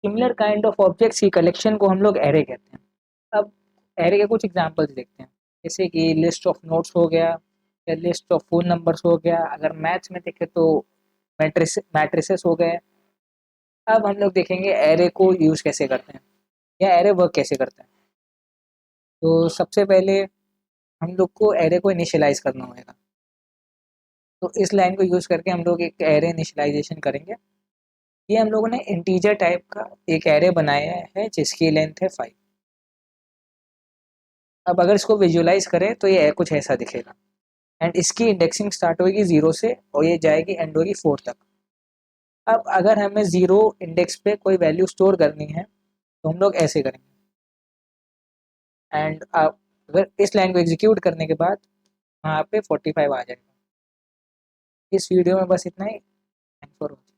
Similar kind of objects की collection को हम लोग एरे कहते हैं। अब एरे के कुछ एग्जांपल्स देखते हैं, जैसे कि लिस्ट ऑफ नोट्स हो गया या लिस्ट ऑफ फोन नंबर्स हो गया। अगर मैथ्स में देखें तो मैट्रिसेस हो गए। अब हम लोग देखेंगे एरे को यूज़ कैसे करते हैं या एरे वर्क कैसे करता है। तो सबसे पहले हम लोग को एरे को इनिशियलाइज करना होगा। तो इस लाइन को यूज़ करके हम लोग एक एरे इनिशियलाइजेशन करेंगे। ये हम लोगों ने इंटीजर टाइप का एक एरे बनाया है जिसकी लेंथ है 5। अब अगर इसको विजुअलाइज करें तो ये कुछ ऐसा दिखेगा एंड इसकी इंडेक्सिंग स्टार्ट होगी 0 से और ये जाएगी एंड होगी 4 तक। अब अगर हमें 0 इंडेक्स पे कोई वैल्यू स्टोर करनी है तो हम लोग ऐसे करेंगे। एंड अगर इस लाइन को एग्जीक्यूट करने के बाद वहाँ पे 45 आ जाएगा। इस वीडियो में बस इतना ही। Thanks for watching.